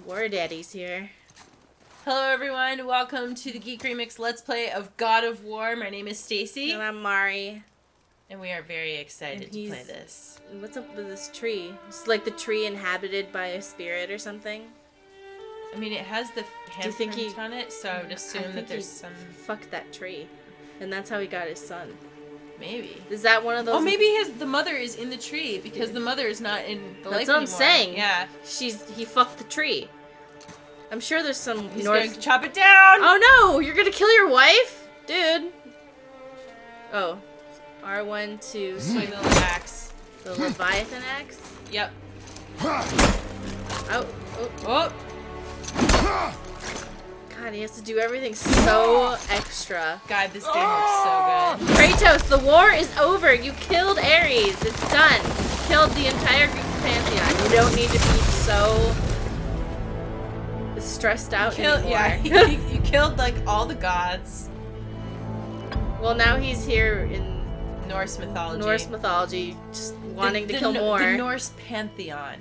War Daddy's here. Hello everyone, welcome to the Geek Remix Let's Play of God of War. My name is Stacy. And I'm Mari. And we are very excited to play this. What's up with this tree? It's like the tree inhabited by a spirit or something? I mean, it has the handprint on it, so I would assume that there's some... fucked that tree. And that's how he got his son. Maybe. Is that one of those... Oh, maybe the mother is in the tree, because the mother is not in the life anymore. That's what I'm saying. Yeah. He fucked the tree. I'm sure there's some He's going to chop it down! Oh no! You're gonna kill your wife? Dude. Oh. R1 to swing the axe. The Leviathan axe? Yep. Oh. Oh! God, he has to do everything so extra. God, this game looks so good. Kratos, the war is over. You killed Ares. It's done. You killed the entire Greek pantheon. You don't need to be so stressed out anymore. Yeah, you killed like all the gods. Well, now he's here in Norse mythology. Just wanting to kill more. The Norse pantheon.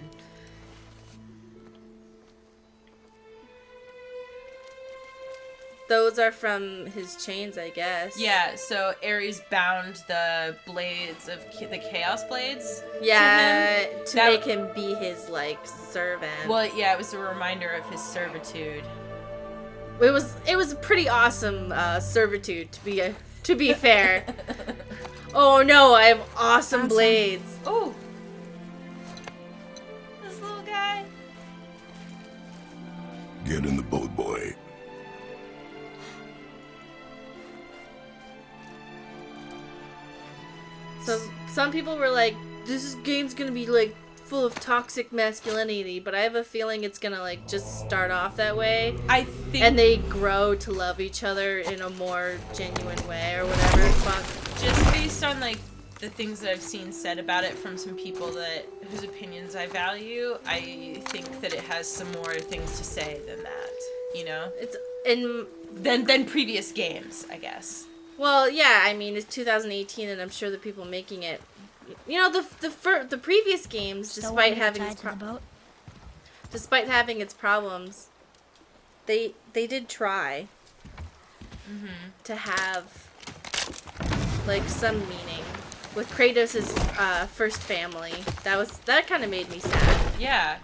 Those are from his chains, I guess. Yeah, so Ares bound the blades of the Chaos Blades. Yeah, to make him be his servant. Well, yeah, it was a reminder of his servitude. It was a pretty awesome servitude, to be fair. Oh no, I have awesome blades. Oh, this little guy. Get in the boat, boy. So some people were like, this game's gonna be full of toxic masculinity, but I have a feeling it's gonna just start off that way. I think, and they grow to love each other in a more genuine way or whatever. Fuck. Just based on the things that I've seen said about it from some people whose opinions I value, I think that it has some more things to say than that. You know, it's than previous games, I guess. Well, yeah, I mean, it's 2018, and I'm sure the people making it, the previous games, despite having its problems, they did try to have some meaning with Kratos' first family. That kind of made me sad. Yeah,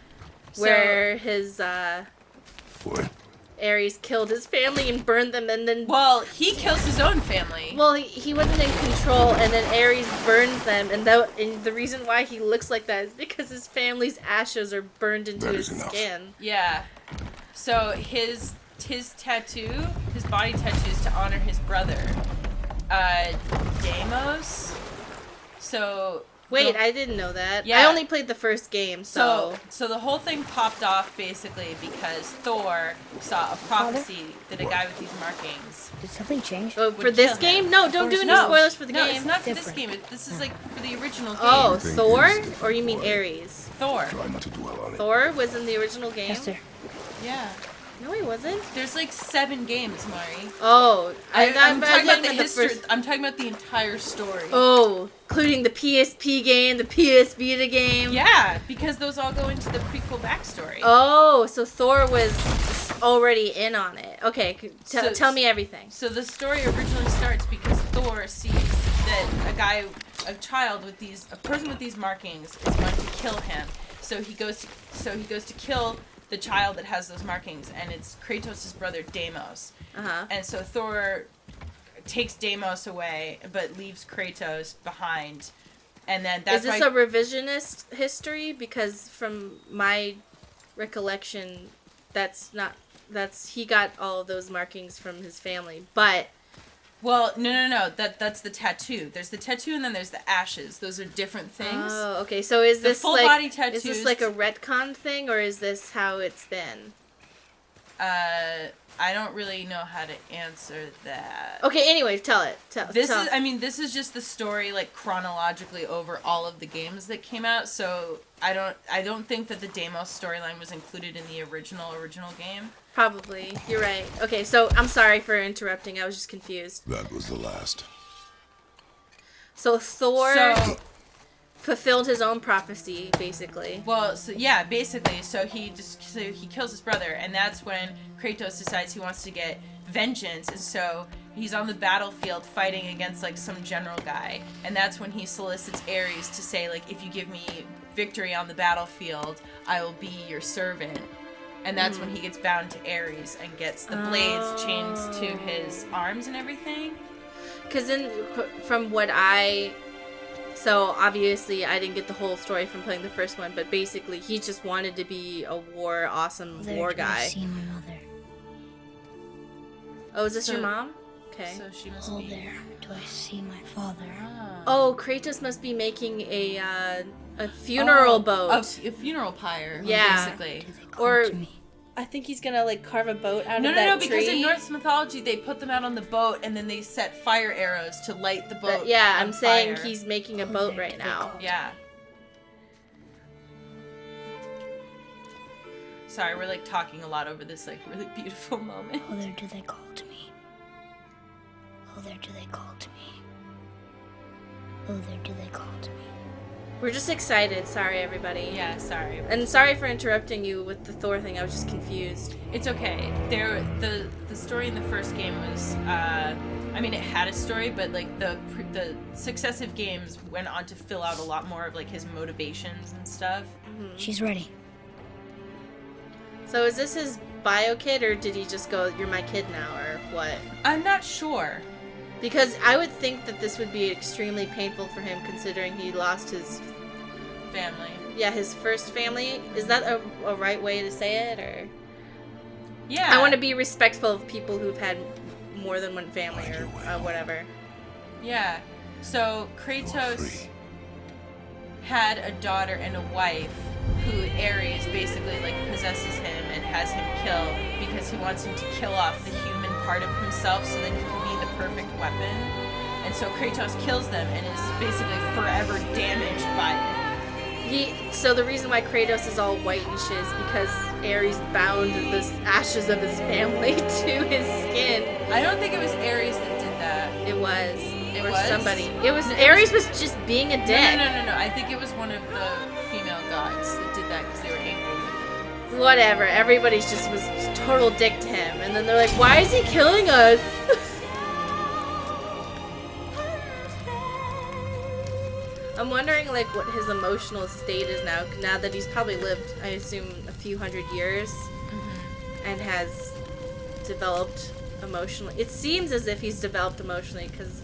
where his Ares killed his family and burned them, and then... Well, he kills his own family. Well, he wasn't in control, and then Ares burns them, and the reason why he looks like that is because his family's ashes are burned into his skin. Yeah. So his tattoo, his body tattoo is to honor his brother, Deimos. So... Wait, I didn't know that. Yeah. I only played the first game, so... So the whole thing popped off, basically, because Thor saw a prophecy that a guy with these markings... Did something change? Oh, for this game? No, don't do any spoilers for the game. No, it's not for this game. This is, for the original game. Oh, Thor? Or you mean Ares? Thor. Try not to dwell on it. Thor was in the original game? Yes, sir. Yeah. No, he wasn't. There's 7 games, Mari. Oh, I'm talking about the history. I'm talking about the entire story. Oh, including the PSP game, the PS Vita game. Yeah, because those all go into the prequel backstory. Oh, so Thor was already in on it. Okay, tell me everything. So the story originally starts because Thor sees that a person with these markings is going to kill him. So he goes to kill the child that has those markings, and it's Kratos' brother Deimos. And so Thor takes Deimos away, but leaves Kratos behind. And then that's Is this a revisionist history? Because from my recollection, he got all of those markings from his family, but... Well, no. That's the tattoo. There's the tattoo, and then there's the ashes. Those are different things. Oh, okay. So is this full body tattoos? Is this a retcon thing, or is this how it's been? I don't really know how to answer that. Okay. Anyway, tell it. This is just the story chronologically over all of the games that came out. So I don't think that the Deimos storyline was included in the original game. Probably. You're right. Okay, so I'm sorry for interrupting. I was just confused. That was the last. So Thor... fulfilled his own prophecy, basically. Well, so yeah, basically, so he kills his brother, and that's when Kratos decides he wants to get vengeance, and so he's on the battlefield fighting against like some general guy, and that's when he solicits Ares to say like, if you give me victory on the battlefield, I will be your servant. And that's when he gets bound to Ares and gets the blades chained to his arms and everything. Because from what so obviously I didn't get the whole story from playing the first one, but basically he just wanted to be a awesome war guy. I see my mother. Oh, is this your mom? Okay. So she must Oh, be. there do I see my father. Oh, Kratos must be making a funeral boat. A funeral pyre, Yeah. basically. Do they call Or to me? I think he's gonna like carve a boat out No, of that because tree. in Norse mythology they put them out on the boat and then they set fire arrows to light the boat. But yeah, on I'm saying fire. he's making a Oh, boat there right do they now. call to me? Yeah. Sorry, we're like talking a lot over this like really beautiful moment. Oh, there do they call to me. Oh, there do they call to me. Oh, there do they call to me. We're just excited. Sorry, everybody. Yeah, sorry. And sorry for interrupting you with the Thor thing. I was just confused. It's okay. The story in the first game was I mean it had a story, but like the successive games went on to fill out a lot more of like his motivations and stuff. She's ready. So is this his bio kid, or did he just go, "You're my kid now," or what? I'm not sure. Because I would think that this would be extremely painful for him, considering he lost his Family. first family. Is that a right way to say it, or? Yeah. I want to be respectful of people who've had more than one family or whatever. Yeah. So Kratos had a daughter and a wife who Ares basically like possesses him and has him kill because he wants him to kill off the human part of himself so that he can be the perfect weapon. And so Kratos kills them and is basically forever damaged by it. So the reason why Kratos is all whitish is because Ares bound the ashes of his family to his skin. I don't think it was Ares that did that. It was. It or was? somebody. It was. No, Ares was just being a dick. No. I think it was one of the female gods that did that because they were angry with him. Whatever. Everybody's just was total dick to him, and then they're like, "Why is he killing us?" I'm wondering, like, what his emotional state is now that he's probably lived, I assume, a few hundred years, and has developed emotionally. It seems as if he's developed emotionally, because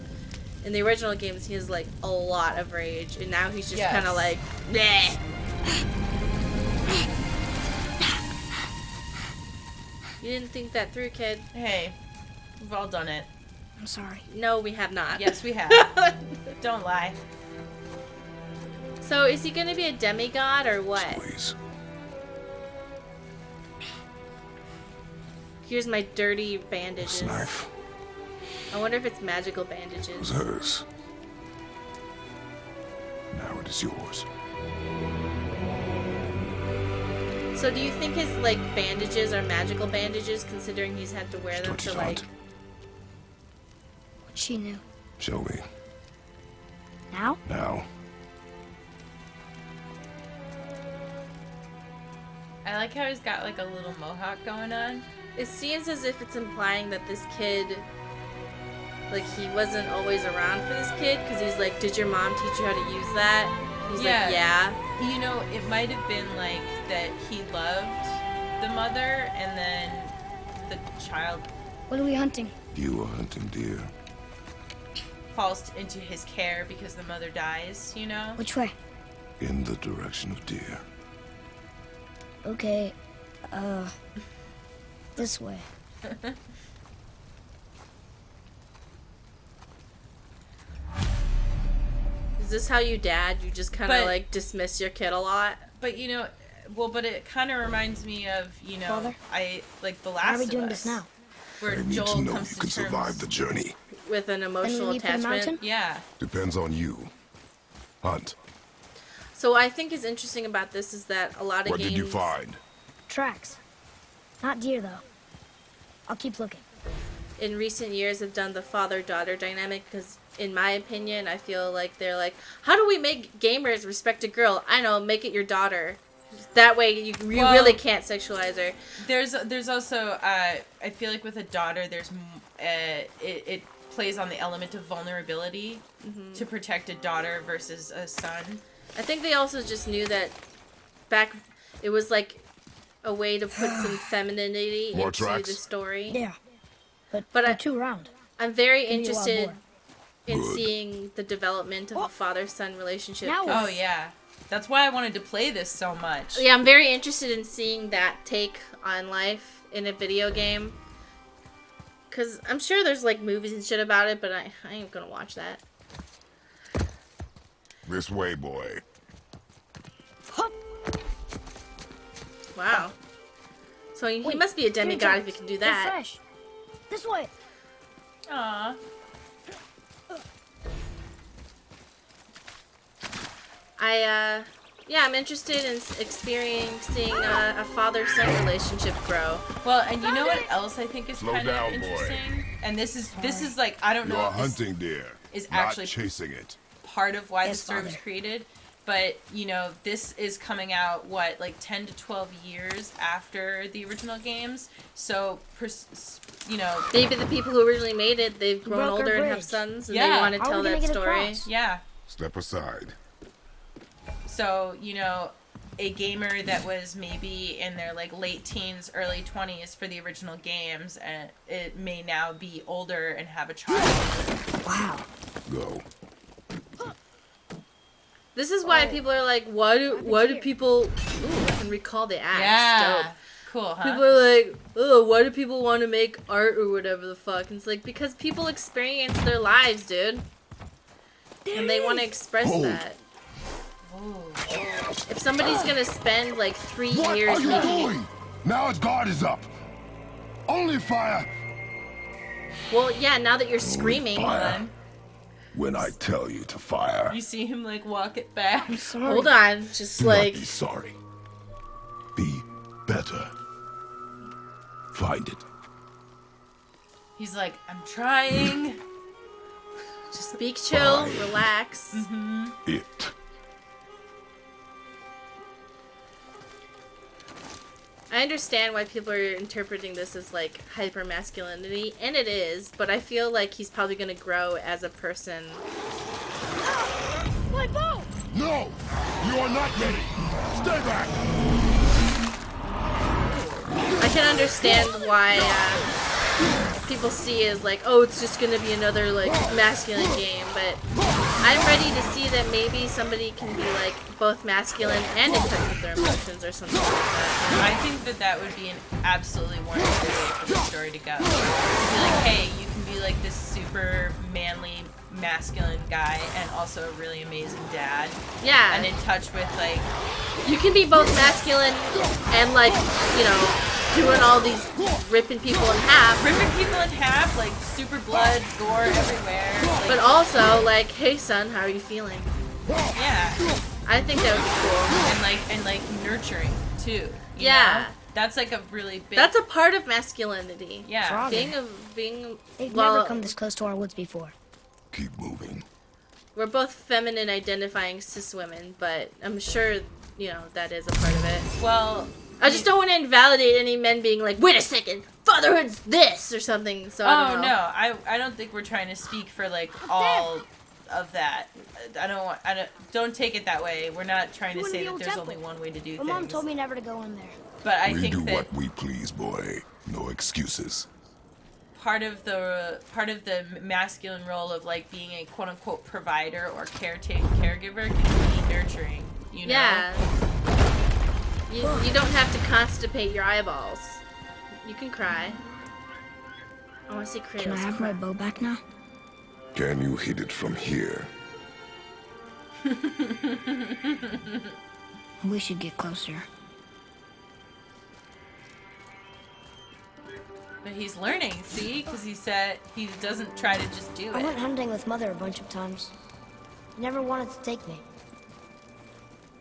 in the original games he has, like, a lot of rage, and now he's just Yes. kind of like, bleh. You didn't think that through, kid. Hey, we've all done it. I'm sorry. No, we have not. Yes, we have. Don't lie. So, is he going to be a demigod or what? Please. Here's my dirty This bandages. knife I wonder if it's magical was bandages. hers. Now it is yours. So, do you think his, like, bandages are magical bandages, considering he's had to wear them Stretch for, it like... out. She knew. Show me. Now? Now. I like how he's got like a little mohawk going on. It seems as if it's implying that this kid, like, he wasn't always around for this kid, because he's like, did your mom teach you how to use that? He's Yeah. like, yeah. You know, it might have been like that he loved the mother and then the child What are we hunting? You are hunting deer. falls into his care because the mother dies, you know? Which way? In the direction of deer. Okay, this way. Is this how you dad? You just kind of, But- like, dismiss your kid a lot? But you know, but it kind of reminds me of, you know, Father? I like The Last How are we of doing Us, this now? where I need Joel to know comes you to can terms. survive the journey. With an emotional leave for the attachment? mountain? Yeah. Depends on you. Hunt. So what I think is interesting about this is that a lot of What games... did you find? Tracks. Not deer, though. I'll keep looking. in recent years have done the father-daughter dynamic, because in my opinion, I feel like they're like, how do we make gamers respect a girl? I know, make it your daughter. That way you really can't sexualize her. There's also I feel like with a daughter there's it plays on the element of vulnerability to protect a daughter versus a son. I think they also just knew that back it was like a way to put some femininity More into tracks? the story. Yeah. But But they're too round. I'm very Give me a lot interested more. in Good. seeing the development of a father-son relationship. Now 'cause- Oh yeah. That's why I wanted to play this so much. Yeah, I'm very interested in seeing that take on life in a video game. Because I'm sure there's, like, movies and shit about it, but I ain't gonna watch that. This way, boy. Wow. So he Wait, must be a demigod if he can do They're that. fresh. This way. Aww. I'm interested in experiencing a father-son relationship grow. Well, and you know what else I think is Slow kind down, of boy. interesting? And this is like I don't You're know if this hunting deer, is not actually chasing it. part of why Yes, the story was Father. created, but you know this is coming out like 10 to 12 years after the original games. So you know, Maybe the people who originally made it, they've grown broke our older and have bridge. sons, and Yeah. they want to How are tell we gonna that get story. across? yeah. Step aside. So, you know, a gamer that was maybe in their like late teens, early 20s for the original games, and it may now be older and have a child. Wow. Go. This is why people are like, why do people? Ooh, I can recall the axe. Yeah. Dope. Cool, huh? People are like, oh, why do people want to make art or whatever the fuck? And it's like, because people experience their lives, dude. And they want to express Hold. that. Ooh. If somebody's gonna spend like 3 What years are you making it, doing? Now his guard is up. Only fire. well, yeah, now that you're screaming, Fire. When I tell you to fire, You see him like walk it back. Sorry. hold on, just do like, not be sorry. Be better. Find it. He's like, I'm trying. just speak chill, Fine. relax. It. I understand why people are interpreting this as like hyper masculinity, and it is, but I feel like he's probably gonna grow as a person. My bow! No! You are not ready! Stay back! I can understand why people see it as like, oh, it's just gonna be another like masculine game, but I'm ready to see that maybe somebody can be like both masculine and in touch with their emotions or something like that. I think that would be an absolutely wonderful way for the story to go. To be like, hey, you can be like this super manly, masculine guy and also a really amazing dad. Yeah, And in touch with like, you can be both masculine and like, you know, doing all these ripping people in half, ripping people in half, like super blood, gore everywhere. Like, but also like, hey son, how are you feeling? yeah, I think that would be cool. and like nurturing too. you Yeah. know? That's like a really big. That's a part of masculinity. yeah. Father. Being They've well, never come this close to our woods before. Keep moving. we're both feminine identifying cis women, but I'm sure, you know, that is a part of it. Well, I just don't want to invalidate any men being like, wait a second, fatherhood's this or something. So I oh don't know. no, I don't think we're trying to speak for like all of that. Don't take it that way. We're not trying to You went to say the that old there's temple. only one way to do My things. mom told me never to go in there. But I We think do that what we please, boy. No excuses. part of the masculine role of like being a quote unquote provider or caregiver can be nurturing. You know? Yeah. You don't have to constipate your eyeballs. You can cry. I want to see Kratos Can I have cry. my bow back now? Can you hit it from here? We should get closer. But he's learning, see? Because he said he doesn't try to just do I went it. hunting with Mother a bunch of times. She never wanted to take me.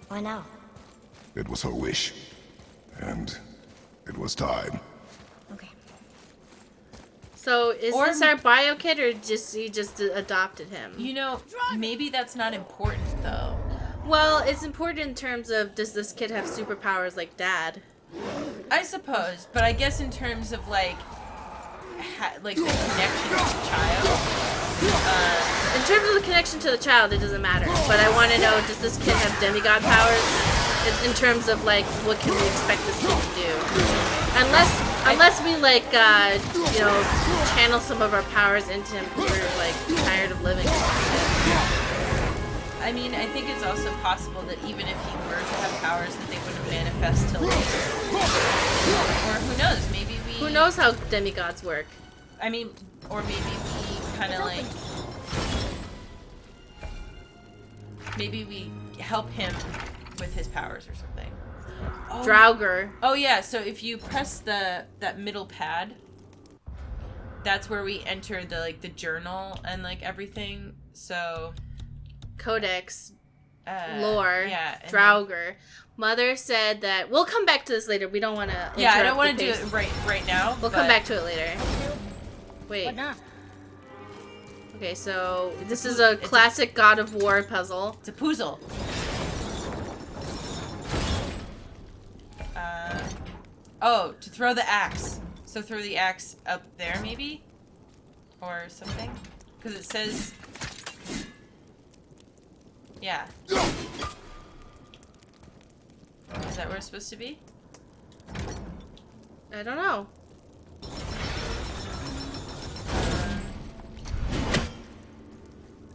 Why now? It was her wish. And it was time. Okay. So is Or this our bio kid, or just you just adopted him? You know, maybe that's not important though. Well, it's important in terms of, does this kid have superpowers like Dad? I suppose, but I guess in terms of like the connection to the child. In terms of the connection to the child, it doesn't matter. But I want to know, does this kid have demigod powers? In terms of like, what can we expect this kid to do? Unless we like, channel some of our powers into him because we're like tired of living. I mean, I think it's also possible that even if he were to have powers, that they wouldn't manifest till later. Or who knows? Maybe we. Who knows how demigods work? I mean, or maybe we kind of like. Maybe we help him with his powers or something. Oh. Draugr. Oh yeah, so if you press that middle pad, that's where we enter the journal and like everything. So Codex, lore, yeah, Draugr. Mother said that we'll come back to this later. We don't want to. Yeah, I don't want to do it right now. We'll come back to it later. Wait. What not? Okay, so this is a classic God of War puzzle. It's a puzzle. To throw the axe. So throw the axe up there, maybe? Or something? Because it says... Yeah. Is that where it's supposed to be? I don't know.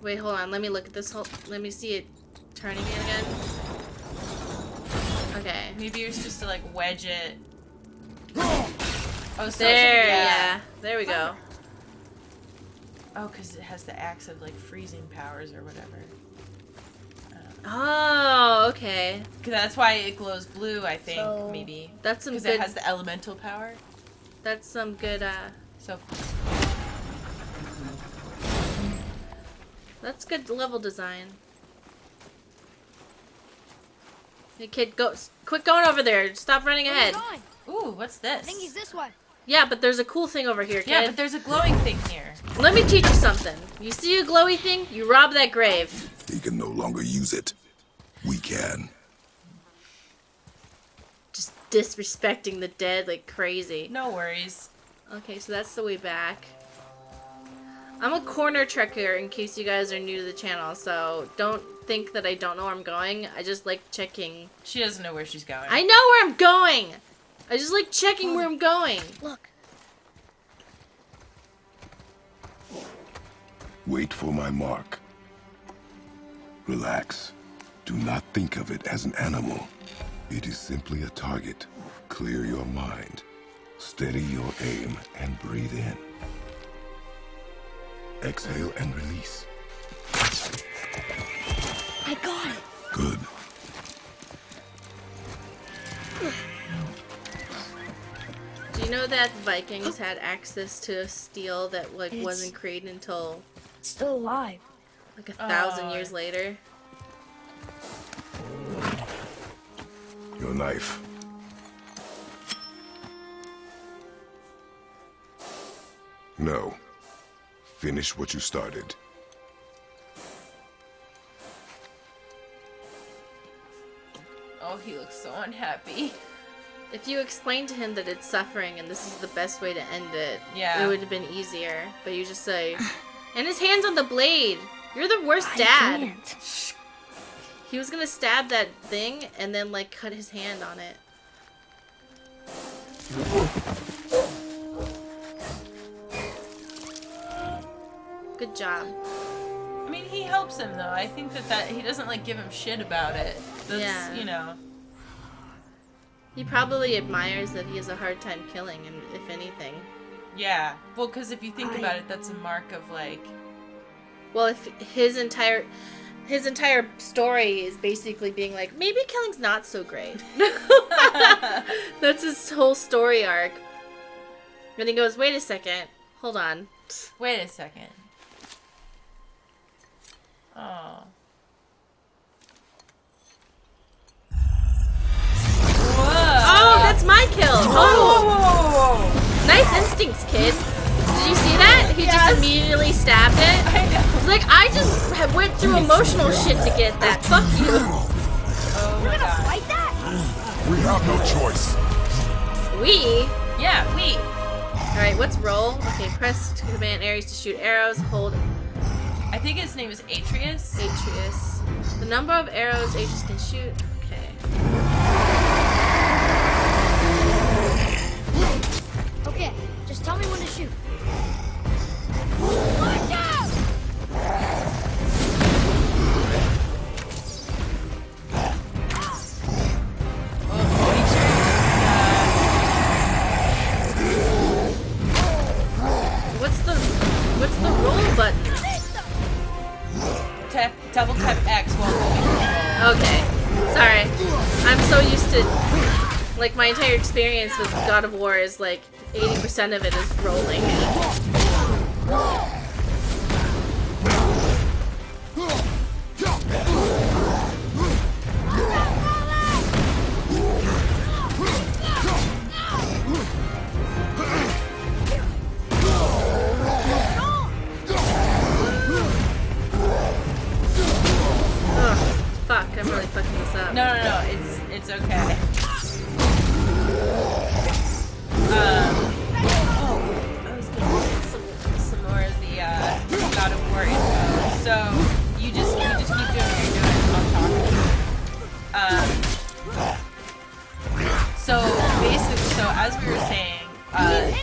Wait, hold on. Let me look at this whole... Let me see it turning it again. Okay. Maybe you're supposed to, like, wedge it. Oh, so there, yeah. There we go. Oh, because it has the axe of, like, freezing powers or whatever. Oh, okay. Because that's why it glows blue, I think, So- maybe. That's some Because good... it has the elemental power. That's some good, So... That's good level design. Hey, kid, quit going over there. Stop running ahead. Ooh, what's this? I think he's this way. Yeah, but there's a cool thing over here, kid. Yeah, but there's a glowing thing here. Let me teach you something. You see a glowy thing? You rob that grave. He can no longer use it. We can. Just disrespecting the dead like crazy. No worries. Okay, so that's the way back. I'm a corner trekker in case you guys are new to the channel, so don't think that I don't know where I'm going. I just like checking. She doesn't know where she's going. I know where I'm going! I just like checking where I'm going. Look. Wait for my mark. Relax. Do not think of it as an animal. It is simply a target. Clear your mind. Steady your aim and breathe in. Exhale and release. I got it. Good. Do you know that Vikings had access to steel that like wasn't created until It's still alive. like 1,000 years later? Your knife. No. Finish what you started. Oh, he looks so unhappy. If you explain to him that it's suffering and this is the best way to end it, Yeah. it would have been easier. But you just say, and his hand's on the blade. You're the worst I dad. can't. He was gonna stab that thing and then like cut his hand on it. Good job. I mean, he helps him, though. I think that he doesn't, like, give him shit about it. That's, Yeah. you know. He probably admires that he has a hard time killing, and if anything. Yeah. Well, because if you think about it, that's a mark of, like... Well, if his entire story is basically being like, maybe killing's not so great. That's his whole story arc. And he goes, wait a second. Hold on. Wait a second. Oh. Whoa! Oh, that's my kill! Oh! Whoa! Nice instincts, kid. Did you he just immediately stabbed it. I know. It's like, I just went through emotional shit to get that. Fuck you. Oh my god. Fight that? We have no choice. We? Yeah, we. Alright, what's roll? Okay, press to command Ares to shoot arrows. Hold I think his name is Atreus. Atreus. The number of arrows Atreus can shoot. Okay. Okay, just tell me when to shoot. Watch out! What's the roll button? Double tap X while moving. Okay. Sorry. I'm so used to, like, my entire experience with God of War is like 80% of it is rolling. Fuck, I'm really fucking this up. No, it's okay. I was gonna get some more of the God of War info. So you just keep doing what you're doing. I'll talk. So basically, as we were saying,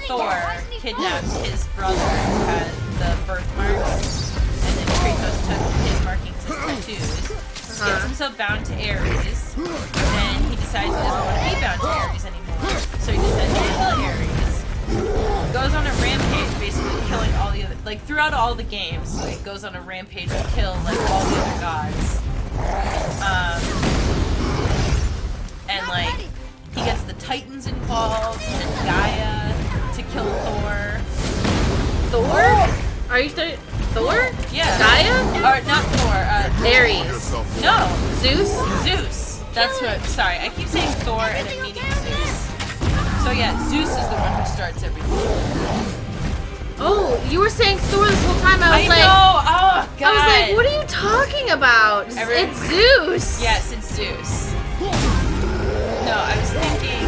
Thor kidnaps his brother who had the birthmarks, and then Kratos took his markings as tattoos. Gets himself bound to Ares, and he decides he doesn't want to be bound to Ares anymore, so he decides to kill Ares. Goes on a rampage, basically killing all the other, like throughout all the games, like goes on a rampage to kill like all the other gods. And like he gets the Titans involved and Gaia to kill Thor. Thor? Are you Thor? Yeah. Gaia? Or not Thor, Ares. no, Zeus? Zeus. That's what. Sorry, I keep saying Thor and I'm meaning Zeus. So yeah, Zeus is the one who starts everything. Oh, you were saying Thor this whole time. I was like, know. Oh god. I was like, what are you talking about? It's Zeus. Yes, it's Zeus. No, I was thinking.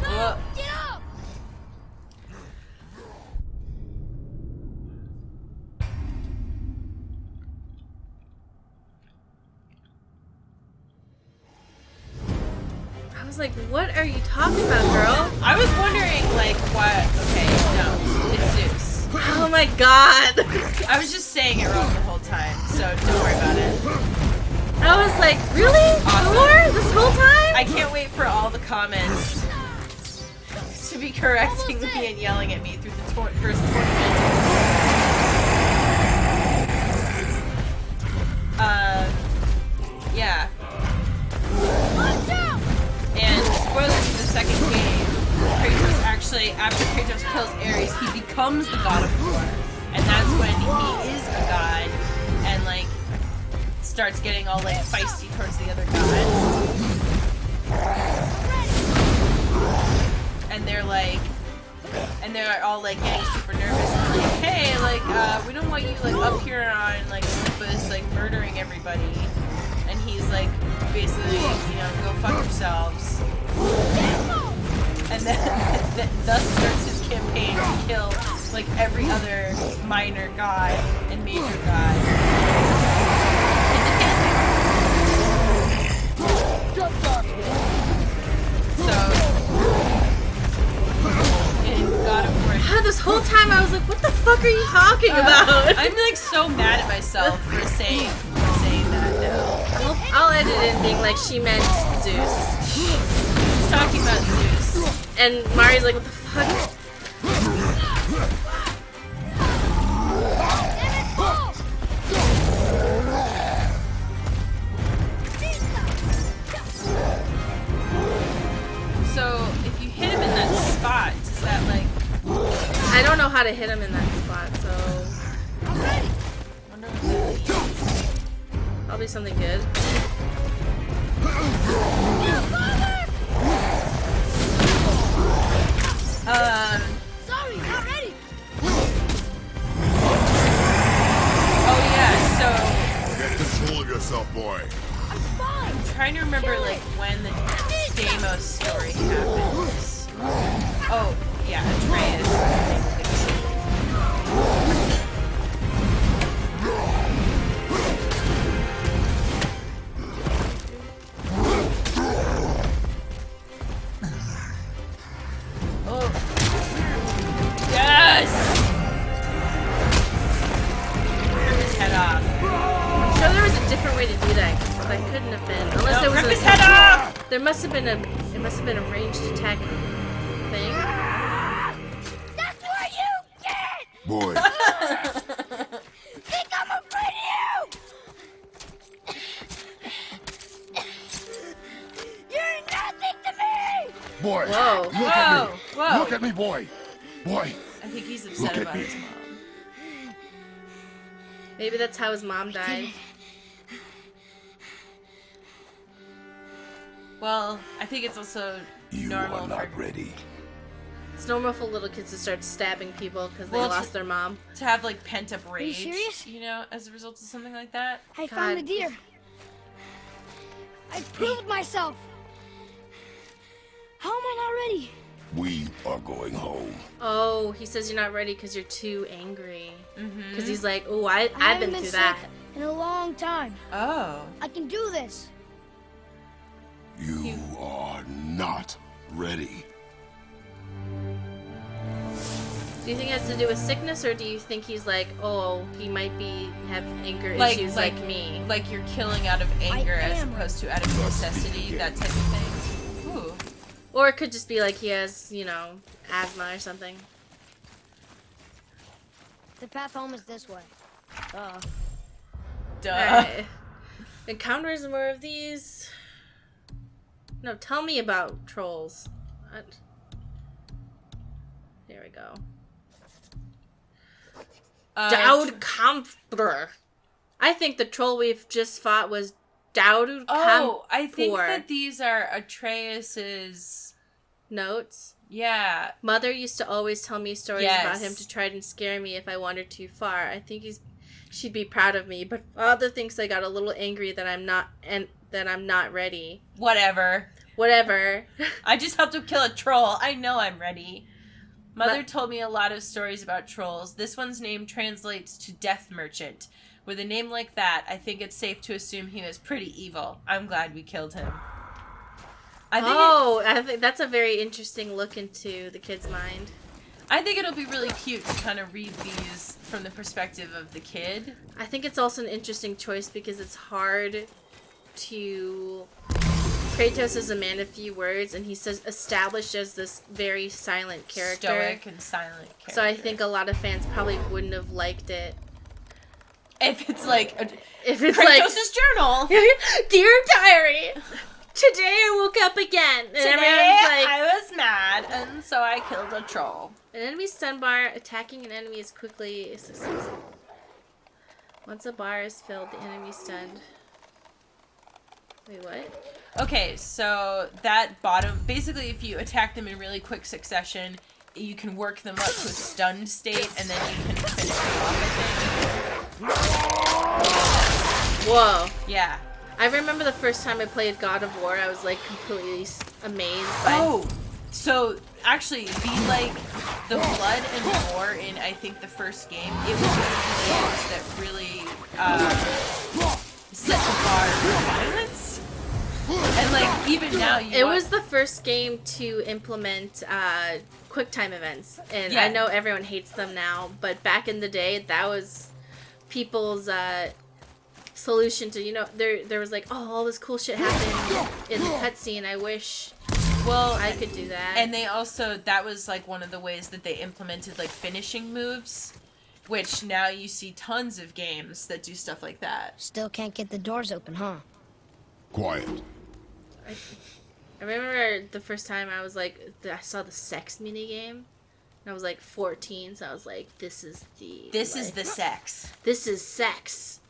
Well, Get up! I was like, what are you talking about, girl? I was wondering, like, what? Okay, no, it's Zeus. Oh my god. I was just saying it wrong the whole time, so don't worry about it. I was like, really? Awesome. Thor? This whole time? I can't wait for all the comments to be correcting me and yelling at me through the first 20 minutes. Yeah. And spoilers for the second game, Kratos actually, after Kratos kills Ares, he becomes the god of war. And that's when he is a god and, like, starts getting all, like, feisty towards the other gods. And they're like, and they're all like getting super nervous and like, hey, like, we don't want you like up here on like Olympus like murdering everybody. And he's like, basically, you know, go fuck yourselves. And then thus starts his campaign to kill like every other minor god and major god. So. God of War. This whole time I was like, what the fuck are you talking about? I'm like so mad at myself for saying that now. I'll edit it in being like, she meant Zeus. She's talking about Zeus. And Mari's like, what the fuck? So if you hit him in that spot, does that like... I don't know how to hit him in that spot, so... I wonder what that means. Probably something good. Sorry, not ready. Oh yeah, so Get control of yourself, boy. I'm fine. I'm trying to remember like when the Deimos story happens. Oh yeah, Atreus. Oh yes! Rip his head off. I'm sure there was a different way to do that, 'cause that couldn't have been. Unless No, there was rip his head off! There must have been a. It must have been a ranged attack thing. That's what you get. Boy, Think I'm afraid of you? You're nothing to me. boy. Whoa. Look Whoa, at me. whoa. Look at me, boy. Boy. I think he's Look upset at about me. his mom. Maybe that's how his mom died. Well, I think it's also You normal are not for ready. It's normal for little kids to start stabbing people because they Well, it's- lost their mom. to have like pent up rage. serious? You know, as a result of something like that. I found the God. deer. I proved myself. How am I not ready? We are going home. Oh, he says you're not ready because you're too angry. Mm-hmm. Because he's like, oh, I've haven't been through sick that. in a long time. Oh. I can do this. You are not ready. Do you think it has to do with sickness, or do you think he's like, oh, he might have anger Like- issues like- like me? Like you're killing out of anger as am. opposed to out of necessity, that type of thing. Ooh. Or it could just be like he has, asthma or something. The path home is this way. Duh. Alright. Encounters more of these. No, tell me about trolls. What? There we go. Dowd Kampfer. I think the troll we've just fought was Dowd Oh, I think Kampfer. that these are Atreus's. Notes. Yeah. Mother used to always tell me stories Yes. about him to try and scare me if I wandered too far. I think she'd be proud of me, but father thinks I got a little angry that I'm not ready. Whatever. Whatever. I just helped him kill a troll. I know I'm ready. Mother told me a lot of stories about trolls. This one's name translates to Death Merchant. With a name like that, I think it's safe to assume he was pretty evil. I'm glad we killed him. I think that's a very interesting look into the kid's mind. I think it'll be really cute to kind of read these from the perspective of the kid. I think it's also an interesting choice because it's hard to... Kratos is a man of few words, and he's established as this very silent character. Stoic and silent character. So I think a lot I probably wouldn't have liked it. If it's like If it's Kratos' journal. Dear Diary, today I woke up again. And Today everyone's like, I was mad, and so I killed a troll. an enemy stun bar, attacking an enemy as quickly as once a bar is filled, the enemy stunned. Wait, what? Okay, so that bottom, basically if you attack them in really quick succession, you can work them up to a stunned state, and then you can finish them off, I think. Whoa. Yeah. I remember the first time I played God of War, I was like completely amazed by... Oh! So, actually, the blood and gore in, I think, the first game, it was one of the games that really, set the bar for violence. And, even now, It was the first game to implement QuickTime events, and Yeah. I know everyone hates them now, but back in the day, that was people's solution to, there was like, oh, all this cool shit happened in the cutscene, I wish I could do that. And they also, that was one of the ways that they implemented finishing moves, which now you see tons of games that do stuff like that. Still can't get the doors open, huh? Quiet. I remember the first time I was like, I saw the sex minigame, and I was like 14, so I was like, this is the sex. This is sex.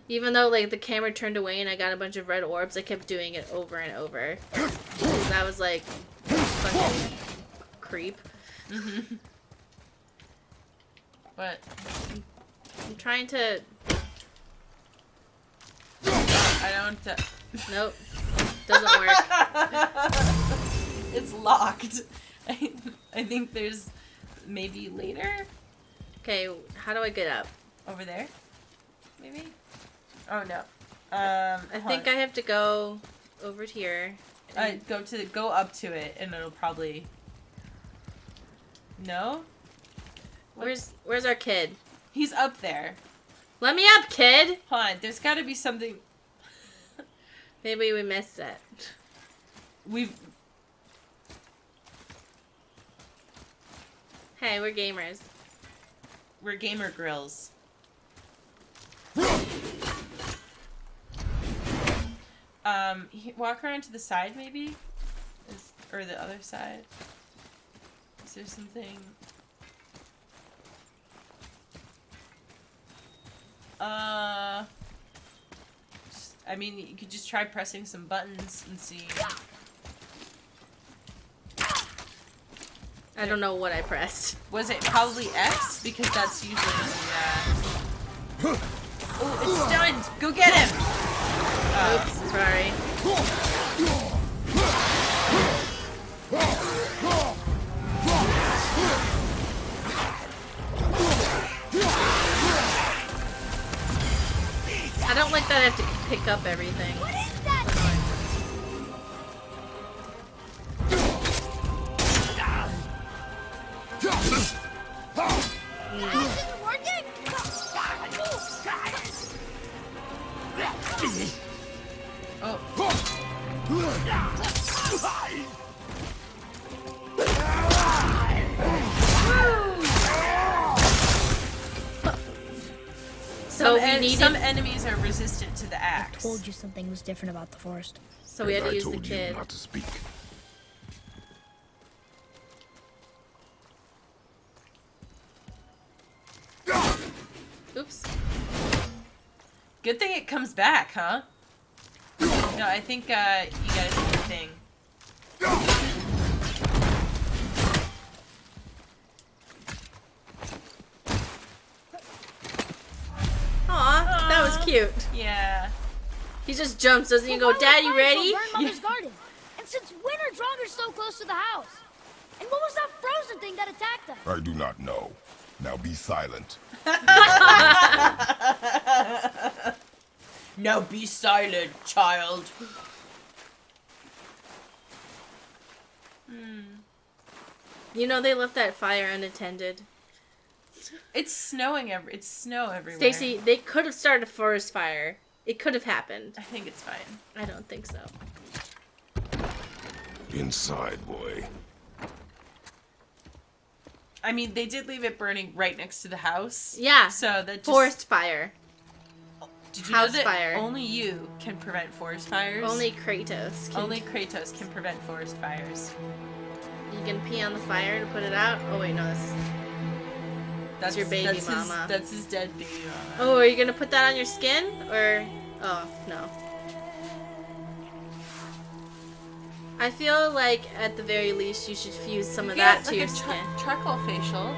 Even though the camera turned away and I got a bunch of red orbs, I kept doing it over and over. Because I was like, fucking creep. What? I'm trying to... I don't... Nope. Doesn't work. It's locked. I think there's maybe later? Okay, how do I get up? Over there? Maybe? Oh, no. I think I have to go over here. Go up to it, and it'll probably... No? Where's our kid? He's up there. Let me up, kid! Hold on, there's gotta be something... Maybe we missed it. Hey, we're gamers. We're gamer grills. Walk around to the side, maybe? Or the other side? Is there something... I mean, you could just try pressing some buttons and see. I don't know what I pressed. Was it probably X? Because that's usually the, Oh, it's stunned! Go get him! Oops, sorry. I don't like that I have to pick up everything. What is that? So we needed... Some enemies are resistant to the axe. I told you something was different about the forest. So we had to use the I told you kid. not to speak. Oops. Good thing it comes back, huh? No, I think you gotta do your thing. Aw, that was cute. Yeah. He just jumps, doesn't he? But Go, why Dad, would you fire ready? so burn Mother's garden? And since when are Draugrs so close to the house? And what was that frozen thing that attacked us? I do not know. Now be silent. Now be silent, child. You know they left that fire unattended. It's snowing it's snow everywhere. Stacy, they could have started a forest fire. It could have happened. I think it's fine. I don't think so. Inside, boy. I mean, they did leave it burning right next to the house. Yeah. So that just... Forest fire. Did you house know that fire. only you can prevent forest fires? Only Kratos can. Only Kratos can prevent forest fires. You can pee on the fire to put it out? Oh wait, no, that's your baby mama. That's his dead baby mama. Oh, are you gonna put that on your skin? Or... Oh, no. I feel like, at the very least, you should fuse some of that to your skin. Charcoal facial.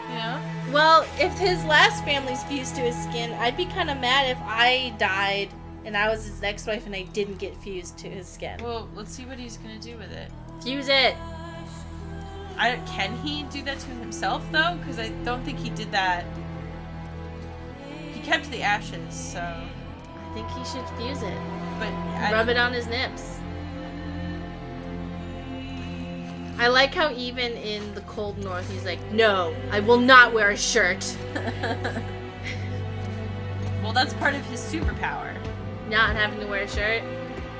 You know? Well, if his last family's fused to his skin, I'd be kind of mad if I died and I was his ex-wife and I didn't get fused to his skin. Well, let's see what he's gonna do with it. Fuse it! Can he do that to himself, though? Because I don't think he did that. He kept the ashes, so... I think he should fuse it. But Rub it on his nips. I like how even in the cold north, he's like, no, I will not wear a shirt. Well, that's part of his superpower. Not having to wear a shirt.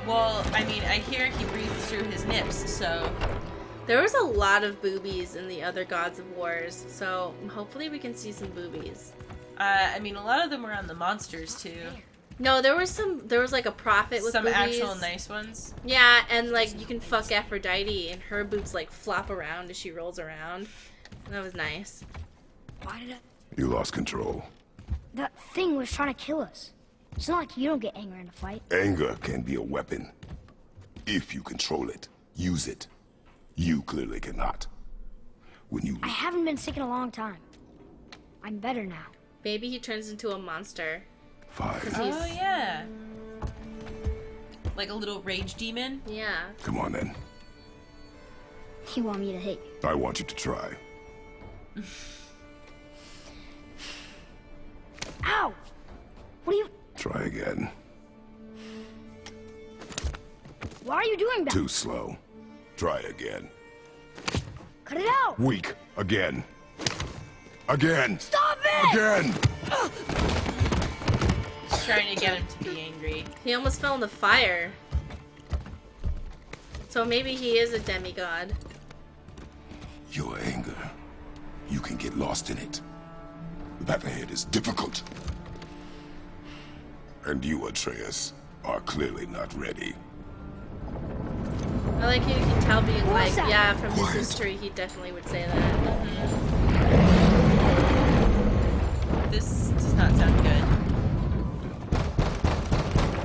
Well, I mean, I hear he breathes through his nips, so... There was a lot of boobies in the other Gods of Wars, so hopefully we can see some boobies. I mean, a lot of them were on the monsters, too. No, there was like a prophet with some boobies. actual nice ones. Yeah, and like you can fuck Aphrodite and her boobs like flop around as she rolls around. That was nice. Why did You lost control. that thing was trying to kill us? It's not like you don't get angry in a fight. Anger can be a weapon. If you control it, use it. You clearly cannot. when you... I haven't been sick in a long time. I'm better now. Maybe he turns into a monster. 5. Oh, yeah. Like a little rage demon? Yeah. Come on, then. You want me to hit you? I want you to try. Ow! What are you... Try again. Why are you doing that? Too slow. Try again. Cut it out! Weak. Again. Again. Stop it! Again. He's trying to get him to be angry. He almost fell in the fire. So maybe he is a demigod. Your anger. You can get lost in it. The path ahead is difficult. And you, Atreus, are clearly not ready. I like how you can tell being like, What's that? yeah, from his Quiet. history, he definitely would say that. This does not sound good.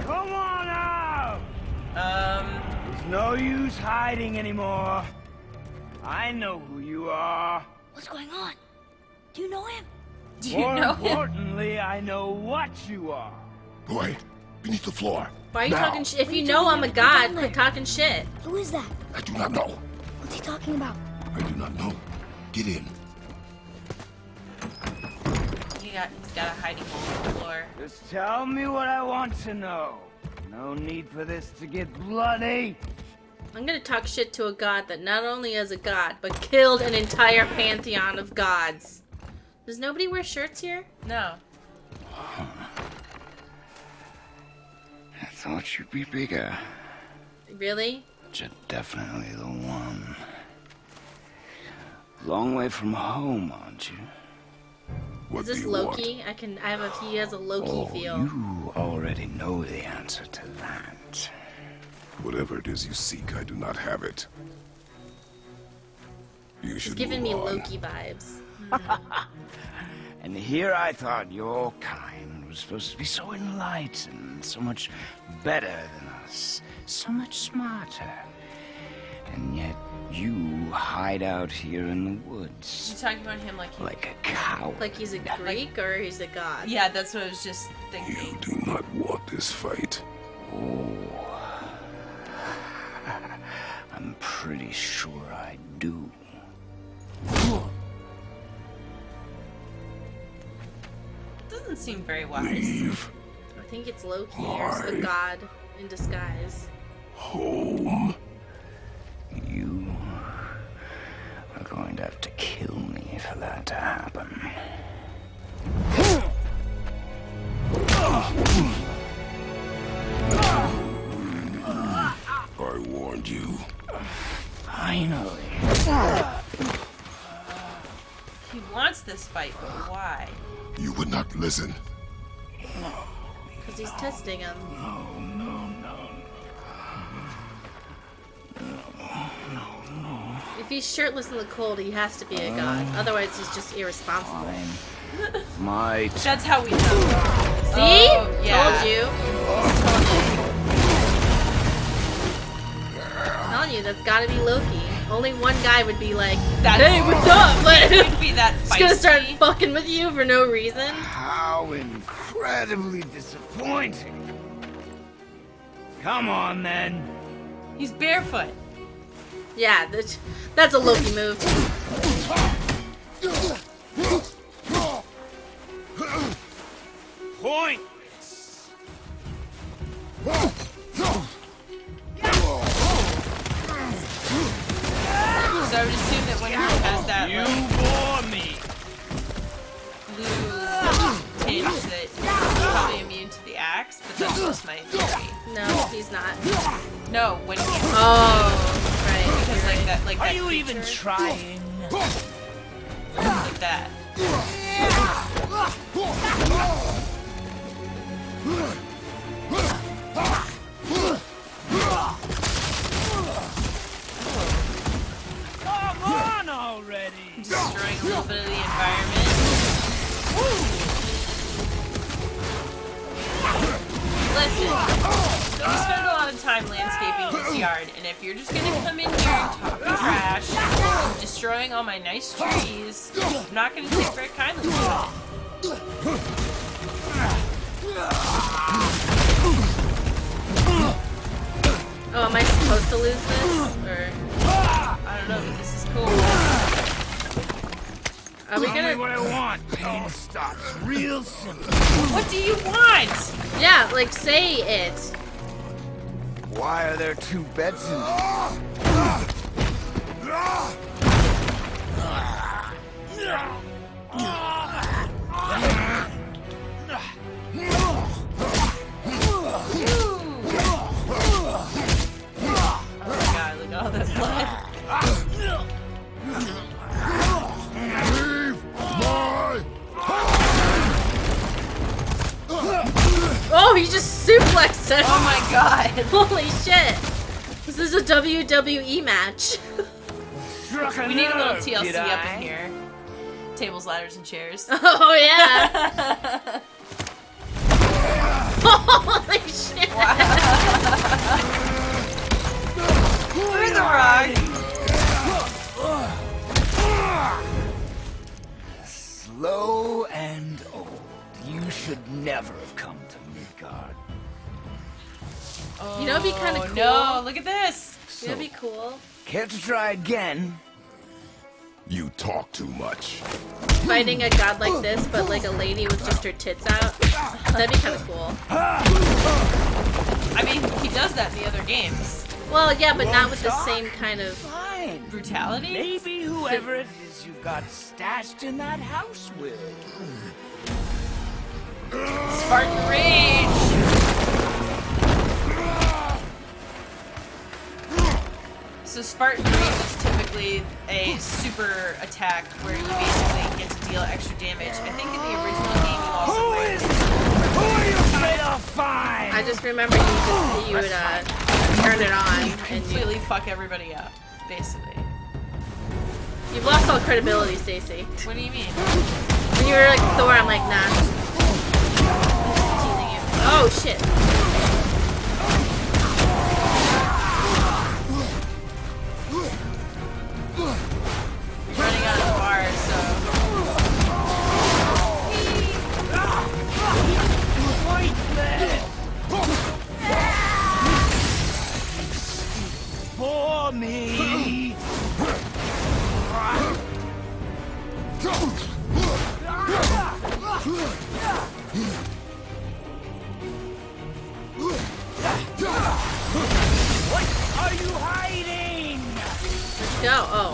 Come on out! There's no use hiding anymore. I know who you are. What's going on? Do you know him? Do you More know him? importantly, I know what you are. Boy, beneath the floor. Why are you Now. talking shit? If What are you you know talking I'm a about? Get god, down there. quit talking shit. Who is that? I do not know. What's he talking about? I do not know. Get in. He's got a hiding hole in the floor. Just tell me what I want to know. No need for this to get bloody. I'm gonna talk shit to a god that not only is a god, but killed an entire pantheon of gods. Does nobody wear shirts here? No. I thought you'd be bigger. Really? But you're definitely the one. Long way from home, aren't you? What Is this do you Loki? He has a Loki Oh, feel. you already know the answer to that. Want? Whatever it is you seek, I do not have it. You He's should giving me move on. Loki vibes. And here I thought your kind was supposed to be so enlightened, so much better than us, so much smarter. And yet you hide out here in the You woods talking about him like he... like a cow. Like he's a Greek or he's a god? Yeah, that's what I was just You thinking. do not want this fight. Oh, I'm pretty sure I do. Doesn't seem very wise. Leave I think it's Loki or a Why? god in disguise. home. You are going to have to kill me for that to happen. I warned you. Finally. He wants this fight, but why? You would not listen. Because he's testing him. If he's shirtless in the cold, he has to be a god. Otherwise, he's just irresponsible. Fine. Might. That's how we know. See? Oh, yeah. Told you. I'm telling you, that's gotta be Loki. Only one guy would be like, That's- hey, what's up? Like, Would be that just gonna start feisty. fucking with you for no reason. How incredibly disappointing. Come on, then. He's barefoot. Yeah, that's a Loki move. Point. So I would assume that when he has that You like, bore me. blue tinge that he's probably immune to the axe, but that's just my theory. No, he's not. No, when he Oh, right. because like that like Are that you even creature, trying? like that. Come on already. Destroying a little bit of the environment. Listen, we spend a lot of time landscaping this backyard, and if you're just gonna come in here and talk trash, and destroying all my nice trees, I'm not gonna take very kindly to it. Oh, am I supposed to lose this? Or I don't know, but this is cool. are we Tell me gonna? what I want. Pain stops real simple. What do you want? Yeah, like say it. Why are there two beds in Oh my god, look at all that blood. Oh, he just suplexed us. Oh my god. Holy shit! This is a WWE match. We need a little TLC up in here. Tables, ladders, and chairs. Oh yeah! Holy shit! Through the rug. Slow and old. You should never have come to Midgard. You know, it'd be kind of cool. No, look at this. That'd be cool. Care to try again? You talk too much. Fighting a god like this, but like a lady with just her tits out. That'd be kind of cool. I mean, he does that in the other games. Well, yeah, but not with the same kind of. Fine. Brutality? Maybe whoever it is you got stashed in that house with. Spartan Rage. So Spartan Rage is typically a super attack where you basically get to deal extra damage. I think in the original game you also win. Who are you afraid I'll find? I just remember you would turn it on and Completely fuck everybody up, basically. you've lost all credibility, Stacy. What do you mean? When you were like Thor, I'm like, nah. Teasing you. Oh shit. Running out of bars, so. For me. What are you hiding? Let's go. Oh.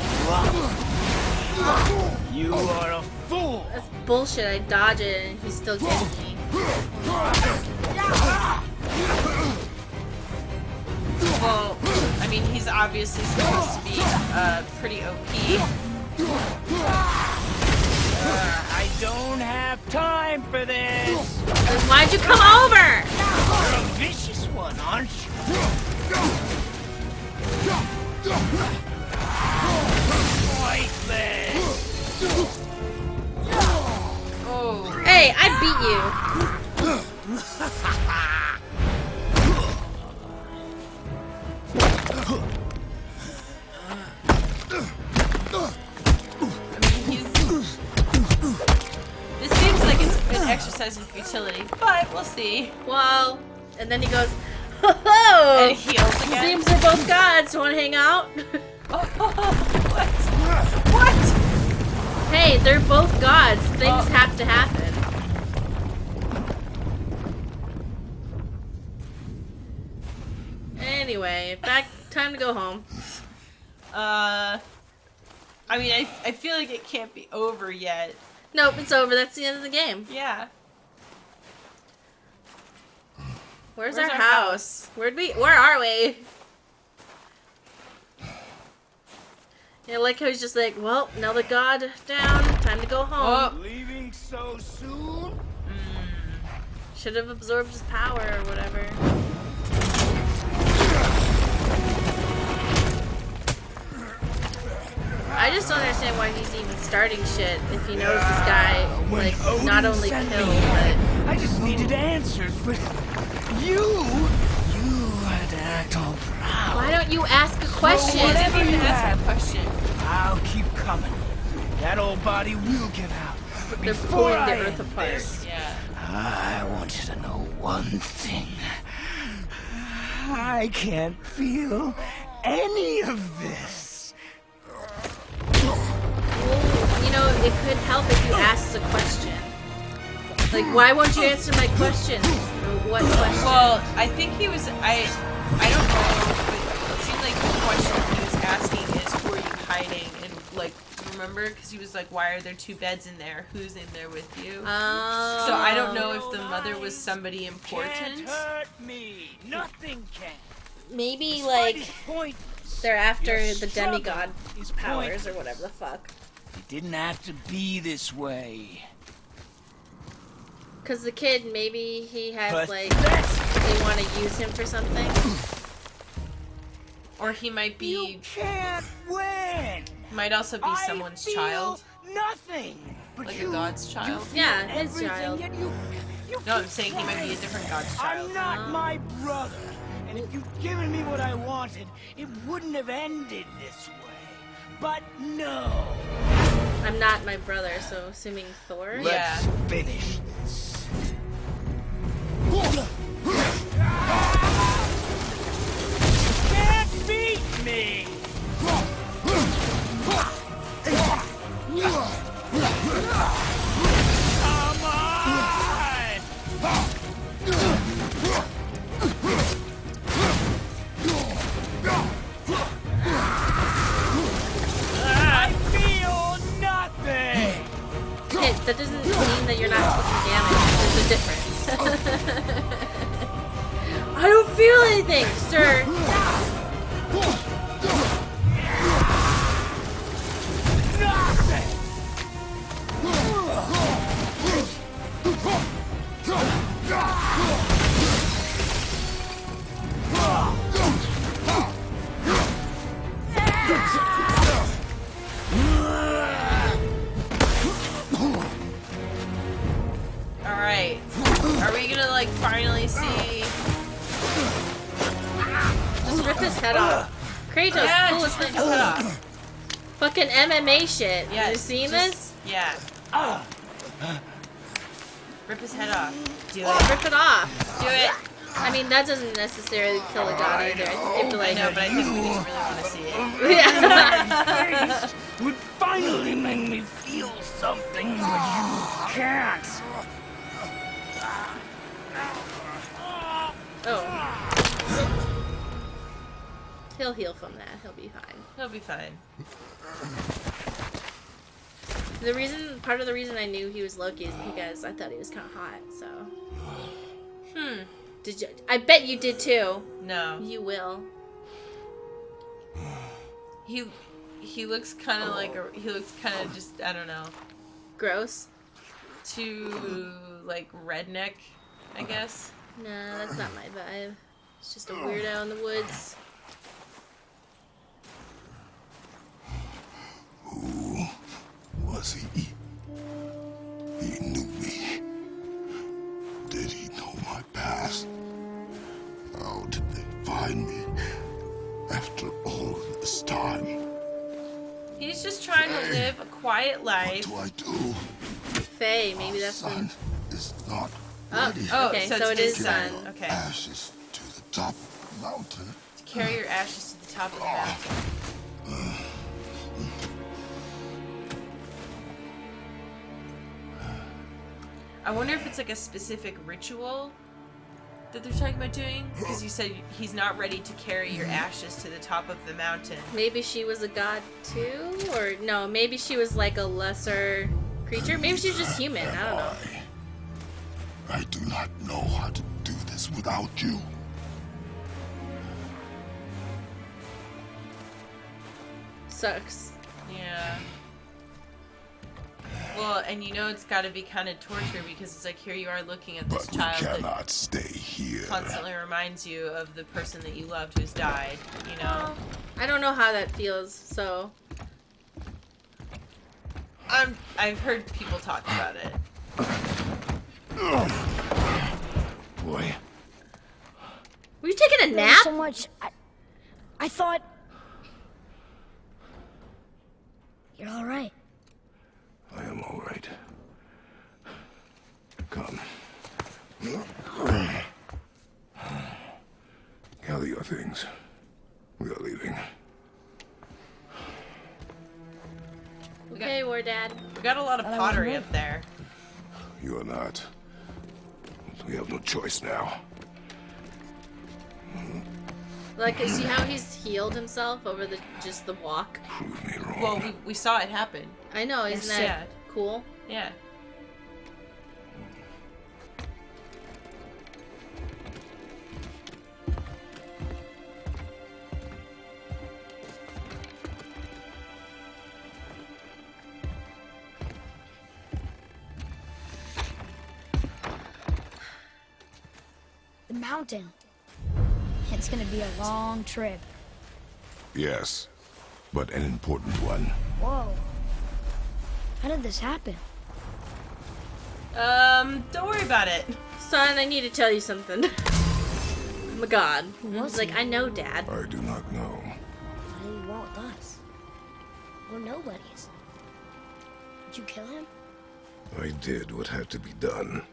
You are a fool. That's bullshit. I dodge it and he still gets me. Well, I mean, he's obviously supposed to be pretty OP. I don't have time for this. Then why'd you come over? You're a vicious one, aren't you? Pointless. Oh. Hey, I beat you. This seems like it's an exercise in futility, but we'll see. Well, and then he goes, ho And he heals again. Seems they're both gods. Want to hang out? What? What? Hey, they're both gods. Things have to happen. Anyway, time to go home. I mean, I feel like it can't be over yet. Nope, it's over. That's the end of the game. Yeah. Where's Where's our our house? Where are we? Yeah, like how he's just like, well, now the god down, time to go home. Leaving so soon? Should have absorbed his power or whatever. I just don't understand why he's even starting shit if he knows this guy, like, not only killed, but... I just needed answers, but you had to act all proud. Why don't you ask a question. Whatever you ask a question. I'll keep coming. That old body will give out. But They're before pulling I the earth end apart. this, Yeah. I want you to know one thing. I can't feel any of this. Well, you know, it could help if you asked a question. Like, why won't you answer my questions? Or what question? Well, I think he was. I don't know, but it seemed like the question he was asking is, "Who are you hiding?" And like, remember, because he was like, "Why are there 2 beds in there? Who's in there with you?" So I don't know if the mother was somebody important. Can't hurt me. Nothing can. Maybe, Despite like, his point, they're after your the struggle demigod is powers or pointless. whatever the fuck. It didn't have to be this way. Because the kid, maybe he has, But like, that's- they want to use him for something. Or he might You be. can't win. Might also be someone's I feel child. Nothing. But Like a you, god's child. Yeah, his everything, child. yet you No, I'm saying he might be a different god's child. I'm not my brother. And if you'd given me what I wanted, it wouldn't have ended this way. But no. I'm not my brother, so assuming Thor. Yeah. Let's finish this. Can't beat me. Come on. I feel nothing. Okay, that doesn't mean that you're not taking damage. There's a difference. I don't feel anything, sir. Nothing. Alright. Are we gonna, like, finally see. Just rip his head off. Kratos, Yeah, cool as just rip his thing. head off. Fucking MMA shit. Yeah, You seen just- this? Yeah. Rip his head off. Do it. Rip it off. Do it. I mean, that doesn't necessarily kill a god either. I think you have to, I like, know, but I think we just really want to see it. yeah. Would finally make me feel something, but you can't. Oh. He'll heal from that. He'll be fine. He'll be fine. Part of the reason I knew he was Loki is because I thought he was kind of hot. So. Did you? I bet you did too. No. You will. He looks kind of like he looks kind of just, I don't know, Gross. too like redneck, I guess. No, that's not my vibe. It's just a weirdo in the woods. Who was he? He knew me. Did he know my past? How did they find me after all this time? He's just trying to live a quiet What life. do I do? Faye, maybe that's the. Sun is not Oh, ready. okay, so it is his sun. son. Okay. Ashes to the top of the mountain. Carry your ashes to the top of the mountain. I wonder if it's like a specific ritual that they're talking about doing, because you said he's not ready to carry your ashes to the top of the mountain. Maybe she was a god too? Or no, maybe she was like a lesser creature? Maybe she's just human. I don't know. I do not know how to do this without you. Sucks. Yeah. Well, and you know it's got to be kind of torture, because it's like, here you are looking at this But we child that cannot stay here. constantly reminds you of the person that you loved who's died, you know? I don't know how that feels, so. I've heard people talk about it. Boy, Were you taking a There's nap? so much. I thought... You're all right. I am all right. Come. Gather your things. We are leaving. Okay, War Dad. We got a lot of pottery up there. You are not. We have no choice now. Like, see how he's healed himself over just the walk? Prove me wrong. Well, we saw it happen. I know, isn't that sad. cool? Yeah. The mountain. It's gonna be a long trip. Yes, but an important one. Whoa. How did this happen? Don't worry about it. Son, I need to tell you something. Oh my god. Who was He's like, he? I know, Dad. I do not know. What do you want with us? We're nobodies. Did you kill him? I did what had to be done.